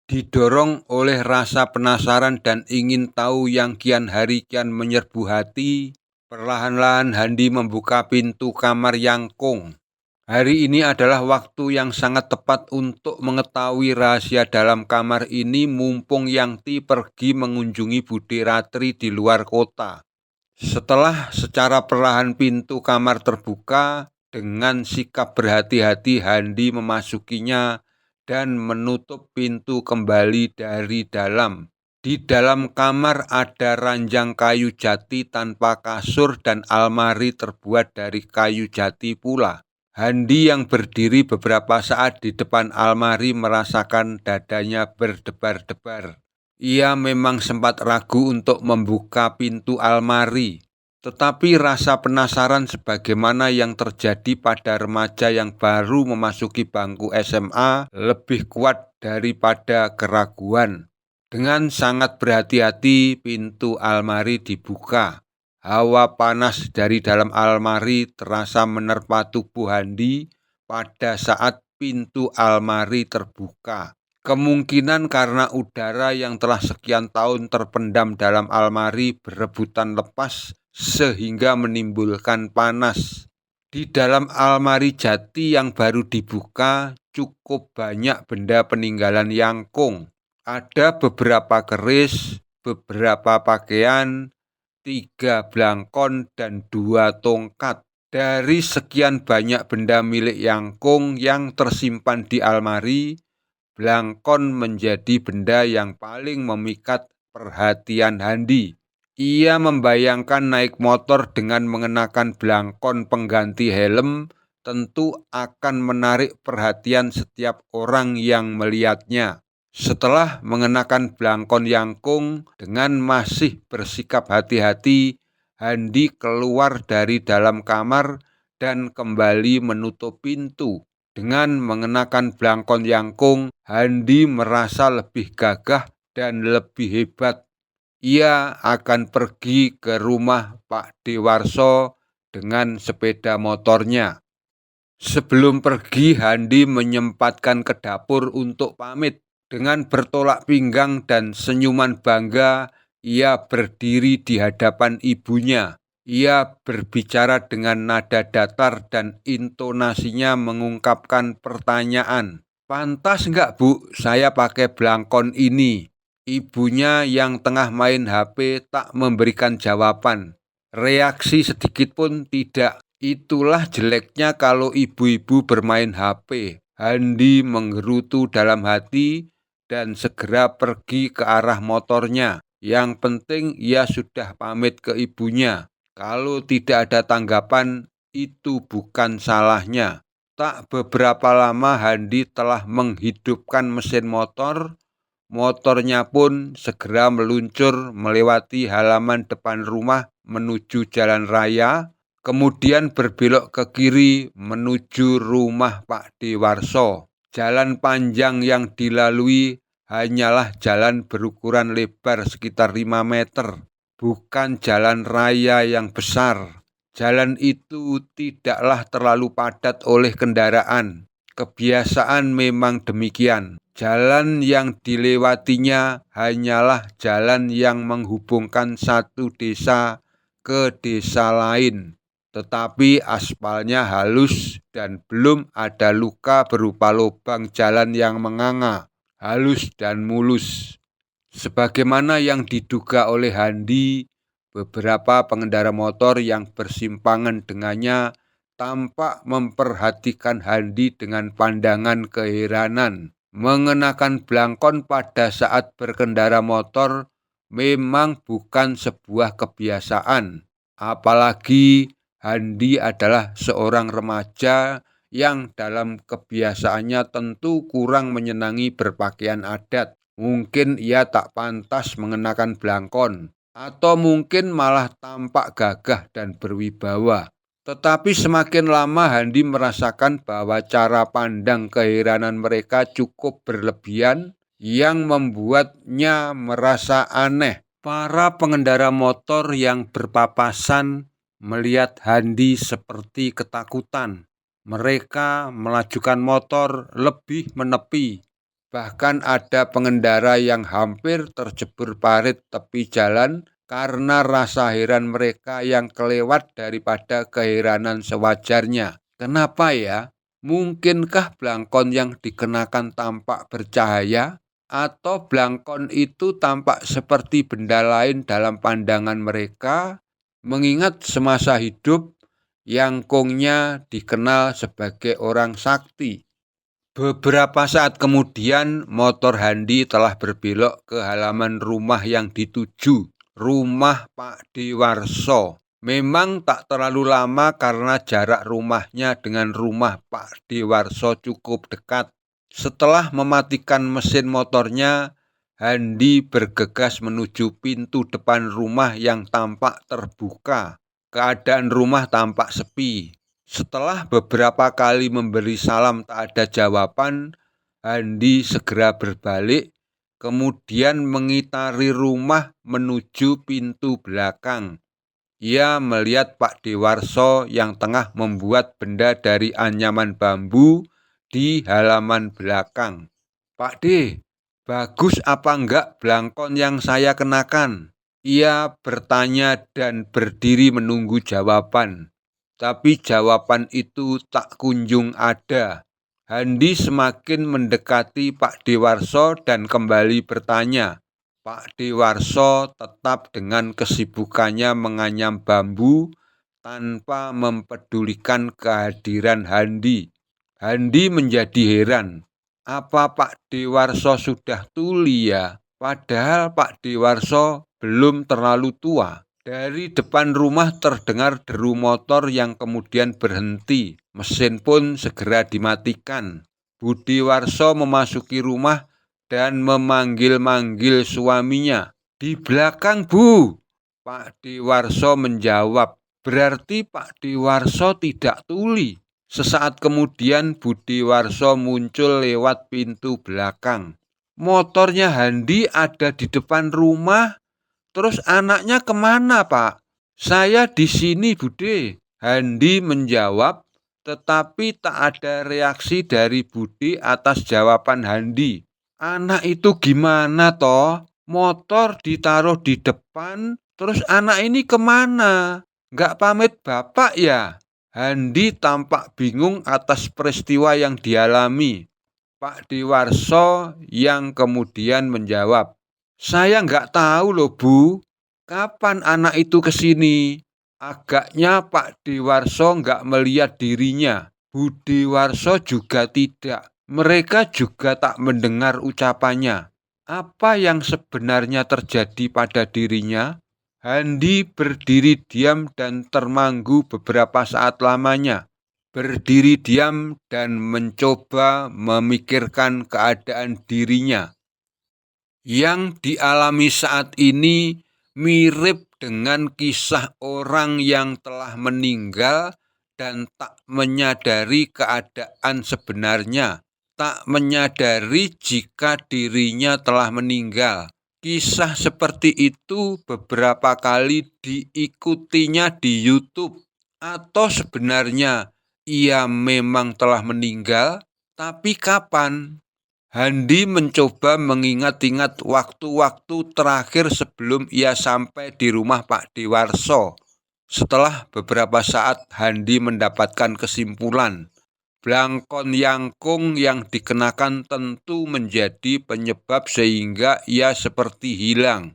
Didorong oleh rasa penasaran dan ingin tahu yang kian hari kian menyerbu hati, perlahan-lahan Handi membuka pintu kamar Yangkung. Hari ini adalah waktu yang sangat tepat untuk mengetahui rahasia dalam kamar ini mumpung Yangti pergi mengunjungi Bude Ratri di luar kota. Setelah secara perlahan pintu kamar terbuka, dengan sikap berhati-hati Handi memasukinya dan menutup pintu kembali dari dalam. Di dalam kamar ada ranjang kayu jati tanpa kasur dan almari terbuat dari kayu jati pula. Handi yang berdiri beberapa saat di depan almari merasakan dadanya berdebar-debar. Ia memang sempat ragu untuk membuka pintu almari, tetapi rasa penasaran sebagaimana yang terjadi pada remaja yang baru memasuki bangku SMA lebih kuat daripada keraguan. Dengan sangat berhati-hati pintu almari dibuka. Hawa panas dari dalam almari terasa menerpa tubuh Handi pada saat pintu almari terbuka. Kemungkinan karena udara yang telah sekian tahun terpendam dalam almari berebutan lepas sehingga menimbulkan panas. Di dalam almari jati yang baru dibuka cukup banyak benda peninggalan Yangkung. Ada beberapa keris, beberapa pakaian, 3 blangkon dan 2 tongkat. Dari sekian banyak benda milik Yangkung yang tersimpan di almari, blangkon menjadi benda yang paling memikat perhatian Handi. Ia membayangkan naik motor dengan mengenakan blangkon pengganti helm tentu akan menarik perhatian setiap orang yang melihatnya. Setelah mengenakan blangkon Yangkung dengan masih bersikap hati-hati, Handi keluar dari dalam kamar dan kembali menutup pintu. Dengan mengenakan blangkon Yangkung, Handi merasa lebih gagah dan lebih hebat. Ia akan pergi ke rumah Pak Dewarso dengan sepeda motornya. Sebelum pergi, Handi menyempatkan ke dapur untuk pamit. Dengan bertolak pinggang dan senyuman bangga, ia berdiri di hadapan ibunya. Ia berbicara dengan nada datar dan intonasinya mengungkapkan pertanyaan. "Pantas nggak, Bu, saya pakai blangkon ini?" Ibunya yang tengah main HP tak memberikan jawaban. Reaksi sedikit pun tidak. Itulah jeleknya kalau ibu-ibu bermain HP. Handi menggerutu dalam hati dan segera pergi ke arah motornya. Yang penting ia sudah pamit ke ibunya. Kalau tidak ada tanggapan, itu bukan salahnya. Tak beberapa lama Handi telah menghidupkan mesin motor. Motornya pun segera meluncur melewati halaman depan rumah menuju jalan raya, kemudian berbelok ke kiri menuju rumah Pak Dewarso. Jalan panjang yang dilalui hanyalah jalan berukuran lebar sekitar 5 meter. Bukan jalan raya yang besar. Jalan itu tidaklah terlalu padat oleh kendaraan. Kebiasaan memang demikian. Jalan yang dilewatinya hanyalah jalan yang menghubungkan satu desa ke desa lain. Tetapi aspalnya halus dan belum ada luka berupa lubang jalan yang menganga, halus dan mulus. Sebagaimana yang diduga oleh Handi, beberapa pengendara motor yang bersimpangan dengannya tampak memperhatikan Handi dengan pandangan keheranan. Mengenakan blangkon pada saat berkendara motor memang bukan sebuah kebiasaan. Apalagi Handi adalah seorang remaja yang dalam kebiasaannya tentu kurang menyenangi berpakaian adat. Mungkin ia tak pantas mengenakan blangkon, atau mungkin malah tampak gagah dan berwibawa. Tetapi semakin lama Handi merasakan bahwa cara pandang keheranan mereka cukup berlebihan yang membuatnya merasa aneh. Para pengendara motor yang berpapasan melihat Handi seperti ketakutan. Mereka melajukan motor lebih menepi. Bahkan ada pengendara yang hampir terjebur parit tepi jalan karena rasa heran mereka yang kelewat daripada keheranan sewajarnya. Kenapa ya? Mungkinkah belangkon yang dikenakan tampak bercahaya? Atau belangkon itu tampak seperti benda lain dalam pandangan mereka? Mengingat semasa hidup, Yangkungnya dikenal sebagai orang sakti. Beberapa saat kemudian, motor Handi telah berbelok ke halaman rumah yang dituju, rumah Pak Dewarso. Memang tak terlalu lama karena jarak rumahnya dengan rumah Pak Dewarso cukup dekat. Setelah mematikan mesin motornya, Handi bergegas menuju pintu depan rumah yang tampak terbuka. Keadaan rumah tampak sepi. Setelah beberapa kali memberi salam tak ada jawaban, Handi segera berbalik, kemudian mengitari rumah menuju pintu belakang. Ia melihat Pak Dewarso yang tengah membuat benda dari anyaman bambu di halaman belakang. "Pak D, bagus apa enggak belangkon yang saya kenakan?" Ia bertanya dan berdiri menunggu jawaban. Tapi jawaban itu tak kunjung ada. Handi semakin mendekati Pak Dewarso dan kembali bertanya. Pak Dewarso tetap dengan kesibukannya menganyam bambu tanpa mempedulikan kehadiran Handi. Handi menjadi heran. Apa Pak Dewarso sudah tuli ya? Padahal Pak Dewarso belum terlalu tua. Dari depan rumah terdengar deru motor yang kemudian berhenti. Mesin pun segera dimatikan. Budiwarso memasuki rumah dan memanggil-manggil suaminya. "Di belakang, Bu." Pak Dewarso menjawab. Berarti Pak Dewarso tidak tuli. Sesaat kemudian Budiwarso muncul lewat pintu belakang. "Motornya Handi ada di depan rumah. Terus anaknya kemana, Pak?" "Saya di sini, Bude." Handi menjawab, tetapi tak ada reaksi dari Budi atas jawaban Handi. "Anak itu gimana toh? Motor ditaruh di depan, terus anak ini kemana? Nggak pamit bapak ya?" Handi tampak bingung atas peristiwa yang dialami. Pak Dewarso yang kemudian menjawab, "Saya nggak tahu loh, Bu. Kapan anak itu kesini?" Agaknya Pak Dewarso nggak melihat dirinya. Bu Dewarso juga tidak. Mereka juga tak mendengar ucapannya. Apa yang sebenarnya terjadi pada dirinya? Handi berdiri diam dan termanggu beberapa saat lamanya. Berdiri diam dan mencoba memikirkan keadaan dirinya. Yang dialami saat ini mirip dengan kisah orang yang telah meninggal dan tak menyadari keadaan sebenarnya, tak menyadari jika dirinya telah meninggal. Kisah seperti itu beberapa kali diikutinya di YouTube. Atau sebenarnya ia memang telah meninggal, tapi kapan? Handi mencoba mengingat-ingat waktu-waktu terakhir sebelum ia sampai di rumah Pak Dewarso. Setelah beberapa saat, Handi mendapatkan kesimpulan. Belangkon Yangkung yang dikenakan tentu menjadi penyebab sehingga ia seperti hilang.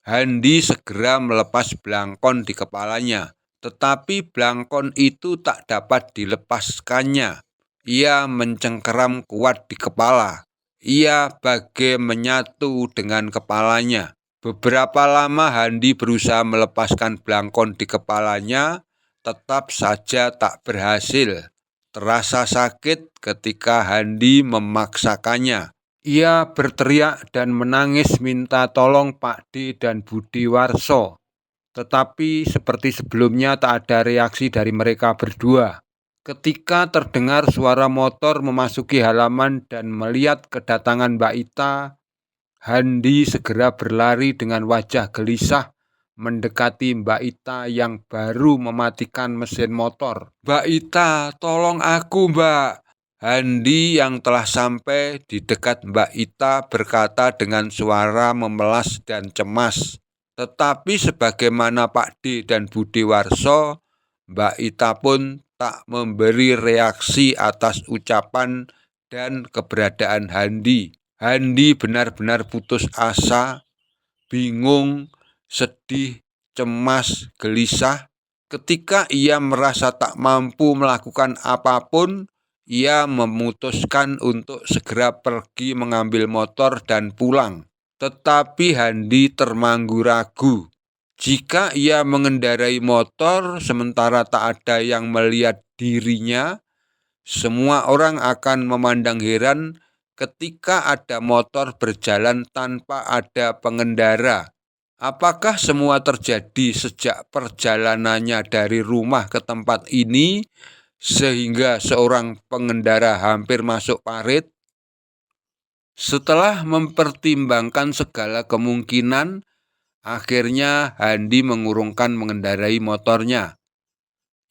Handi segera melepas belangkon di kepalanya, tetapi belangkon itu tak dapat dilepaskannya. Ia mencengkeram kuat di kepala. Ia bagai menyatu dengan kepalanya. Beberapa lama Handi berusaha melepaskan belangkon di kepalanya, tetap saja tak berhasil. Terasa sakit ketika Handi memaksakannya. Ia berteriak dan menangis minta tolong Pak D dan Budiwarso. Tetapi seperti sebelumnya tak ada reaksi dari mereka berdua. Ketika terdengar suara motor memasuki halaman dan melihat kedatangan Mbak Ita, Handi segera berlari dengan wajah gelisah mendekati Mbak Ita yang baru mematikan mesin motor. "Mbak Ita, tolong aku, Mbak." Handi yang telah sampai di dekat Mbak Ita berkata dengan suara memelas dan cemas. Tetapi sebagaimana Pak D dan Bu Dewarso, Mbak Ita pun tak memberi reaksi atas ucapan dan keberadaan Handi. Handi benar-benar putus asa, bingung, sedih, cemas, gelisah. Ketika ia merasa tak mampu melakukan apapun, ia memutuskan untuk segera pergi mengambil motor dan pulang. Tetapi Handi termanggu ragu. Jika ia mengendarai motor sementara tak ada yang melihat dirinya, semua orang akan memandang heran ketika ada motor berjalan tanpa ada pengendara. Apakah semua terjadi sejak perjalanannya dari rumah ke tempat ini sehingga seorang pengendara hampir masuk parit? Setelah mempertimbangkan segala kemungkinan, akhirnya Handi mengurungkan mengendarai motornya.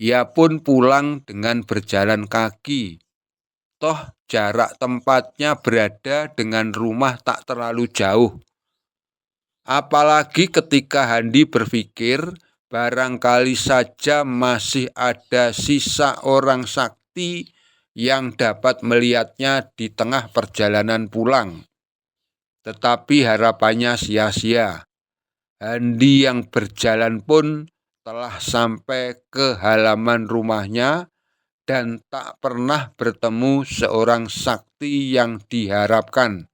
Ia pun pulang dengan berjalan kaki. Toh jarak tempatnya berada dengan rumah tak terlalu jauh. Apalagi ketika Handi berpikir barangkali saja masih ada sisa orang sakti yang dapat melihatnya di tengah perjalanan pulang. Tetapi harapannya sia-sia. Handi yang berjalan pun telah sampai ke halaman rumahnya dan tak pernah bertemu seorang sakti yang diharapkan.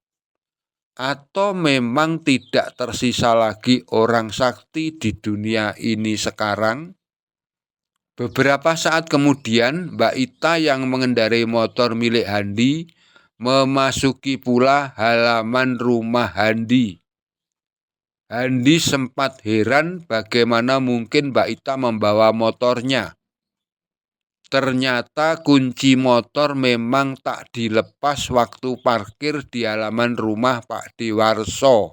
Atau memang tidak tersisa lagi orang sakti di dunia ini sekarang? Beberapa saat kemudian, Mbak Ita yang mengendarai motor milik Handi memasuki pula halaman rumah Handi. Handi sempat heran bagaimana mungkin Mbak Ita membawa motornya. Ternyata kunci motor memang tak dilepas waktu parkir di halaman rumah Pak Dewarso.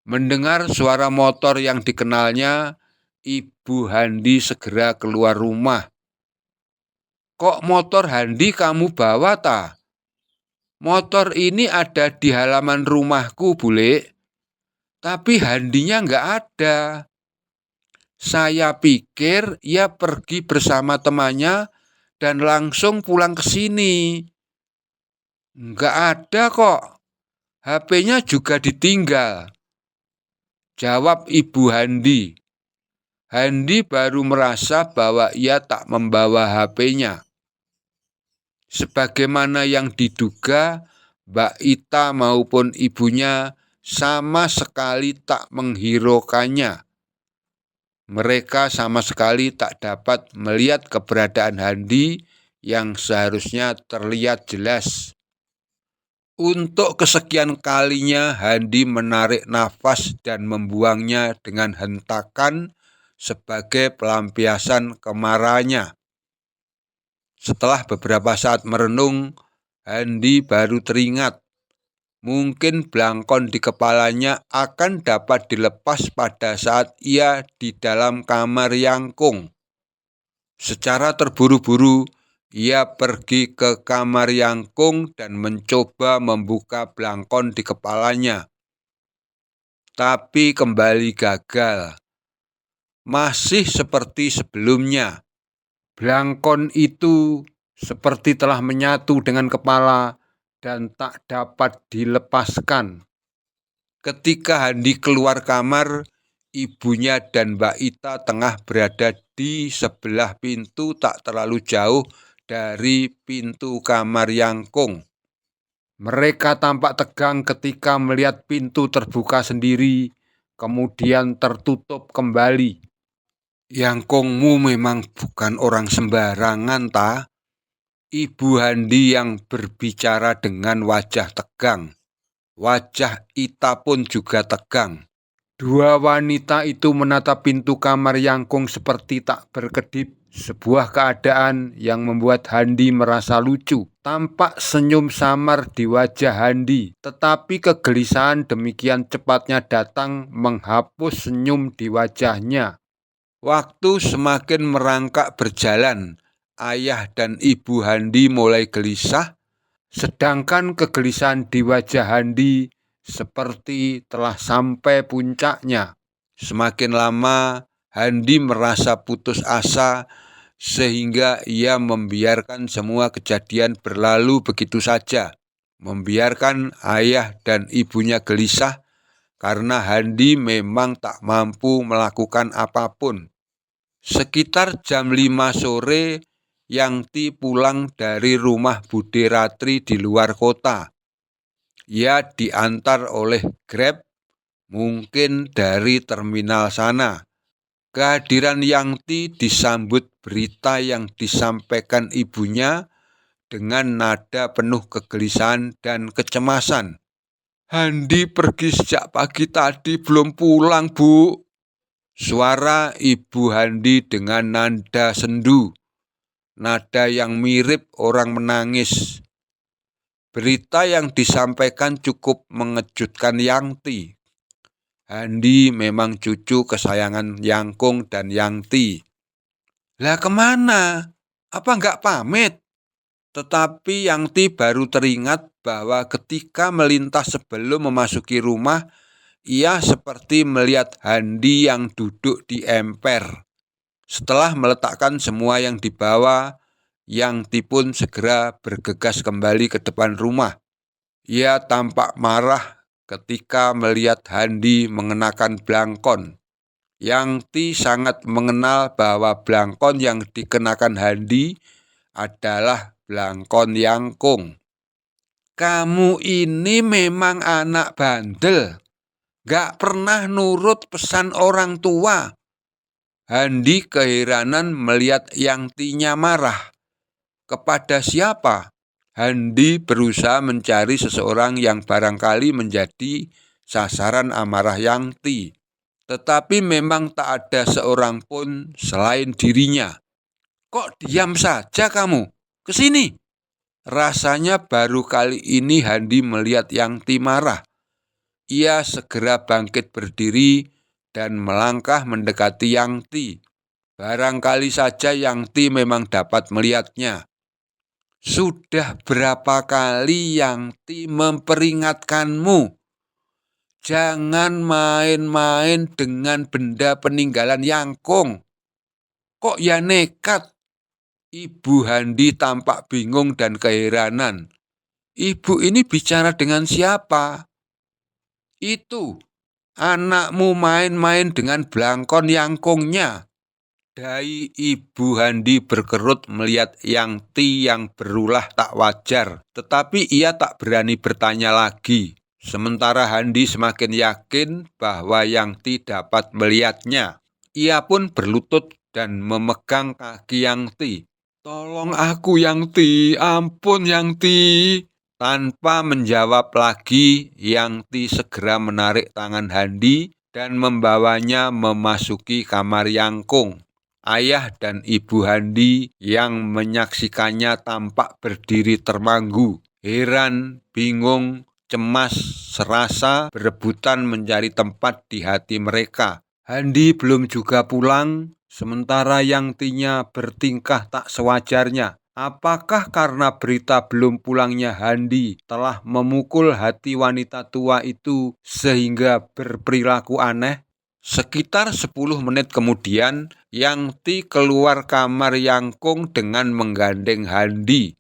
Mendengar suara motor yang dikenalnya, Ibu Handi segera keluar rumah. "Kok motor Handi kamu bawa ta?" "Motor ini ada di halaman rumahku, Bule. Tapi Handinya nggak ada. Saya pikir ia pergi bersama temannya dan langsung pulang ke sini." "Nggak ada kok. HP-nya juga ditinggal," jawab Ibu Handi. Handi baru merasa bahwa ia tak membawa HP-nya. Sebagaimana yang diduga, Mbak Ita maupun ibunya sama sekali tak menghiraukannya. Mereka sama sekali tak dapat melihat keberadaan Handi yang seharusnya terlihat jelas. Untuk kesekian kalinya Handi menarik nafas dan membuangnya dengan hentakan sebagai pelampiasan kemarahannya. Setelah beberapa saat merenung, Handi baru teringat. Mungkin belangkon di kepalanya akan dapat dilepas pada saat ia di dalam kamar Yangkung. Secara terburu-buru, ia pergi ke kamar Yangkung dan mencoba membuka belangkon di kepalanya. Tapi kembali gagal. Masih seperti sebelumnya. Belangkon itu seperti telah menyatu dengan kepala dan tak dapat dilepaskan. Ketika Handi keluar kamar, ibunya dan Mbak Ita tengah berada di sebelah pintu tak terlalu jauh dari pintu kamar Yangkung. Mereka tampak tegang ketika melihat pintu terbuka sendiri, kemudian tertutup kembali. "Yangkungmu memang bukan orang sembarangan, ta?" Ibu Handi yang berbicara dengan wajah tegang. Wajah Ita pun juga tegang. Dua wanita itu menatap pintu kamar Yangkung seperti tak berkedip. Sebuah keadaan yang membuat Handi merasa lucu. Tampak senyum samar di wajah Handi, tetapi kegelisahan demikian cepatnya datang menghapus senyum di wajahnya. Waktu semakin merangkak berjalan. ayah dan ibu Handi mulai gelisah, sedangkan kegelisahan di wajah Handi seperti telah sampai puncaknya. Semakin lama, Handi merasa putus asa sehingga ia membiarkan semua kejadian berlalu begitu saja. Membiarkan ayah dan ibunya gelisah karena Handi memang tak mampu melakukan apapun. Sekitar jam 5 sore, Yangti pulang dari rumah Bude Ratri di luar kota. Ia diantar oleh Grab, mungkin dari terminal sana. Kehadiran Yangti disambut berita yang disampaikan ibunya dengan nada penuh kegelisahan dan kecemasan. "Handi pergi sejak pagi tadi, belum pulang, Bu." Suara ibu Handi dengan nada sendu, nada yang mirip orang menangis. Berita yang disampaikan cukup mengejutkan Yangti. Handi memang cucu kesayangan Yangkung dan Yangti. "Lah kemana? Apa enggak pamit?" Tetapi Yangti baru teringat bahwa ketika melintas sebelum memasuki rumah, ia seperti melihat Handi yang duduk di emper. Setelah meletakkan semua yang dibawa, Yangti pun segera bergegas kembali ke depan rumah. Ia tampak marah ketika melihat Handi mengenakan blangkon. Yangti sangat mengenal bahwa blangkon yang dikenakan Handi adalah blangkon Yangkung. "Kamu ini memang anak bandel, gak pernah nurut pesan orang tua." Handi keheranan melihat Yangtinya marah. Kepada siapa? Handi berusaha mencari seseorang yang barangkali menjadi sasaran amarah Yangti. Tetapi memang tak ada seorang pun selain dirinya. "Kok diam saja kamu? Kesini." Rasanya baru kali ini Handi melihat Yangti marah. Ia segera bangkit berdiri dan melangkah mendekati Yangti. Barangkali saja Yangti memang dapat melihatnya. "Sudah berapa kali Yangti memperingatkanmu? Jangan main-main dengan benda peninggalan Yangkung. Kok ya nekat?" Ibu Handi tampak bingung dan keheranan. "Ibu ini bicara dengan siapa?" "Itu, anakmu main-main dengan blangkon Yangkungnya." Dahi ibu Handi berkerut melihat Yangti yang berulah tak wajar. Tetapi ia tak berani bertanya lagi. Sementara Handi semakin yakin bahwa Yangti dapat melihatnya. Ia pun berlutut dan memegang kaki Yangti. "Tolong aku Yangti, ampun Yangti." Tanpa menjawab lagi, Yangti segera menarik tangan Handi dan membawanya memasuki kamar Yangkung. Ayah dan ibu Handi yang menyaksikannya tampak berdiri termanggu, heran, bingung, cemas, serasa berebutan mencari tempat di hati mereka. Handi belum juga pulang, sementara Yangtinya bertingkah tak sewajarnya. Apakah karena berita belum pulangnya Handi telah memukul hati wanita tua itu sehingga berperilaku aneh? Sekitar 10 menit kemudian, Yangti keluar kamar Yangkung dengan menggandeng Handi.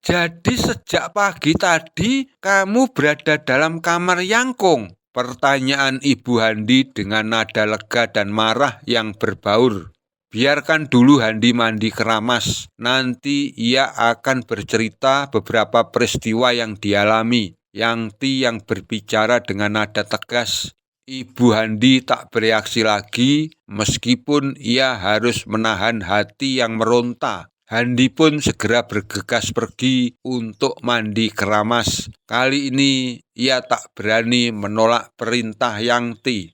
"Jadi sejak pagi tadi kamu berada dalam kamar Yangkung?" Pertanyaan ibu Handi dengan nada lega dan marah yang berbaur. "Biarkan dulu Handi mandi keramas. Nanti ia akan bercerita beberapa peristiwa yang dialami." Yangti yang berbicara dengan nada tegas. Ibu Handi tak bereaksi lagi meskipun ia harus menahan hati yang meronta. Handi pun segera bergegas pergi untuk mandi keramas. Kali ini ia tak berani menolak perintah Yangti.